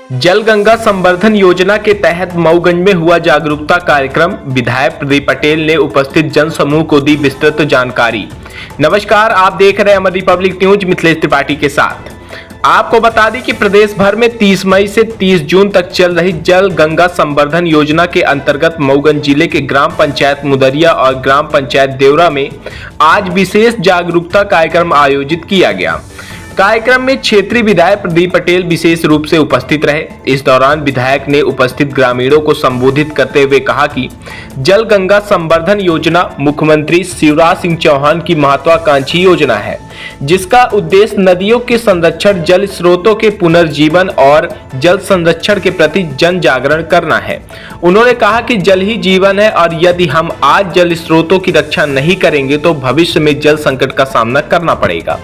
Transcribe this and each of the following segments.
जल गंगा संवर्धन योजना के तहत मऊगंज में हुआ जागरूकता कार्यक्रम। विधायक प्रदीप पटेल ने उपस्थित जन समूह को दी विस्तृत जानकारी। नमस्कार, आप देख रहे हैं अमर रिपब्लिक न्यूज मिथिलेश त्रिपाठी के साथ। आपको बता दें कि प्रदेश भर में 30 मई से 30 जून तक चल रही जल गंगा संवर्धन योजना के अंतर्गत मऊगंज जिले के ग्राम पंचायत मुदरिया और ग्राम पंचायत देवरा में आज विशेष जागरूकता कार्यक्रम आयोजित किया गया। कार्यक्रम में क्षेत्रीय विधायक प्रदीप पटेल विशेष रूप से उपस्थित रहे। इस दौरान विधायक ने उपस्थित ग्रामीणों को संबोधित करते हुए कहा कि जल गंगा संवर्धन योजना मुख्यमंत्री शिवराज सिंह चौहान की महत्वाकांक्षी योजना है, जिसका उद्देश्य नदियों के संरक्षण, जल स्रोतों के पुनर्जीवन और जल संरक्षण के प्रति जन जागरण करना है। उन्होंने कहा कि जल ही जीवन है और यदि हम आज जल स्रोतों की रक्षा नहीं करेंगे तो भविष्य में जल संकट का सामना करना पड़ेगा।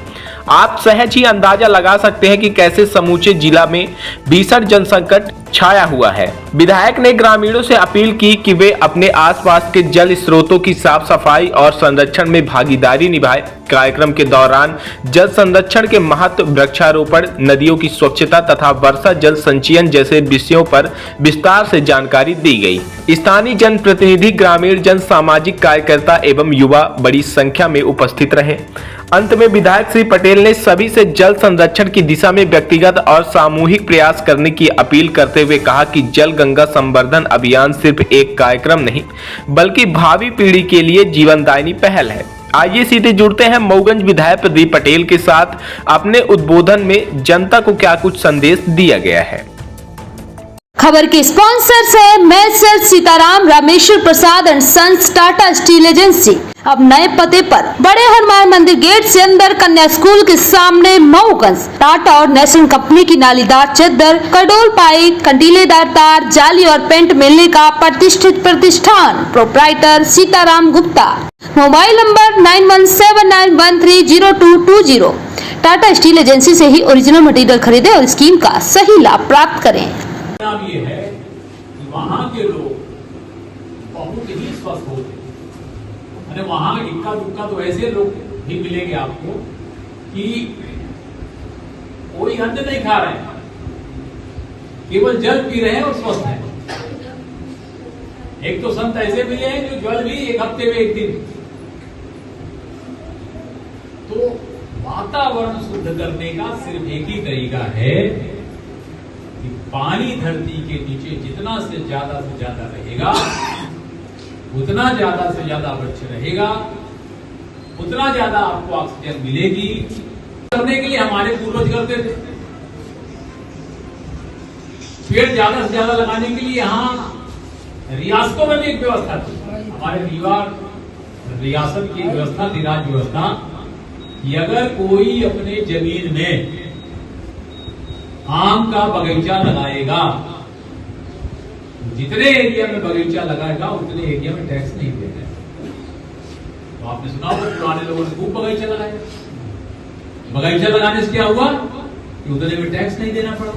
आप सहज ही अंदाजा लगा सकते हैं कि कैसे समूचे जिला में भीषण जल संकट छाया हुआ है। विधायक ने ग्रामीणों से अपील की कि वे अपने आसपास के जल स्रोतों की साफ सफाई और संरक्षण में भागीदारी निभाएं। कार्यक्रम के दौरान जल संरक्षण के महत्व, वृक्षारोपण, नदियों की स्वच्छता तथा वर्षा जल संचयन जैसे विषयों पर विस्तार से जानकारी दी गई। स्थानीय जनप्रतिनिधि, ग्रामीण जन, सामाजिक कार्यकर्ता एवं युवा बड़ी संख्या में उपस्थित रहे। अंत में विधायक श्री पटेल ने सभी से जल संरक्षण की दिशा में व्यक्तिगत और सामूहिक प्रयास करने की अपील करते हुए कहा कि जल गंगा संवर्धन अभियान सिर्फ एक कार्यक्रम नहीं बल्कि भावी पीढ़ी के लिए जीवनदायिनी पहल है। आइए सीधे जुड़ते हैं मऊगंज विधायक प्रदीप पटेल के साथ। अपने उद्बोधन में जनता को क्या कुछ संदेश दिया गया है। खबर के स्पॉन्सर्स है messrs Sitaram Rameshwar Prasad and sons Tata steel agency. अब नए पते पर बड़े हनुमान मंदिर गेट से अंदर कन्या स्कूल के सामने मऊगंज। टाटा और नेशनल कंपनी की नालीदार चद्दर, कडोल पाइप, कंटीलेदार तार, जाली और पेंट मिलने का प्रतिष्ठित प्रतिष्ठान। Proprietor Sitaram Gupta. Mobile number 9179130220। Tata steel agency से ही ओरिजिनल मटेरियल खरीदे और स्कीम का सही लाभ प्राप्त करें। ये है कि वहां के लोग बहुत ही स्वस्थ होते हैं। वहां इक्का दुक्का तो ऐसे लोग भी मिलेंगे आपको कि कोई अन्न नहीं खा रहे हैं, केवल जल पी रहे हैं और स्वस्थ हैं। एक तो संत ऐसे मिले हैं जो जल भी एक हफ्ते में एक दिन। तो वातावरण शुद्ध करने का सिर्फ एक ही तरीका है कि पानी धरती के नीचे जितना से ज्यादा रहेगा, उतना ज्यादा से ज्यादा वृक्ष रहेगा, उतना ज्यादा आपको ऑक्सीजन मिलेगी। करने के लिए हमारे पूर्वज करते थे। पेड़ ज्यादा से ज्यादा लगाने के लिए यहाँ रियासतों में भी एक व्यवस्था थी। हमारे रियासत की व्यवस्था थी, राज्य व्यवस्था, कि अगर कोई अपने जमीन में आम का बगीचा लगाएगा, जितने एरिया में बगीचा लगाएगा उतने एरिया में टैक्स नहीं देगा। तो आपने सुना होगा पुराने लोगों ने खूब बगीचा लगाया। बगीचा लगाने से क्या हुआ कि उतने में टैक्स नहीं देना पड़ा।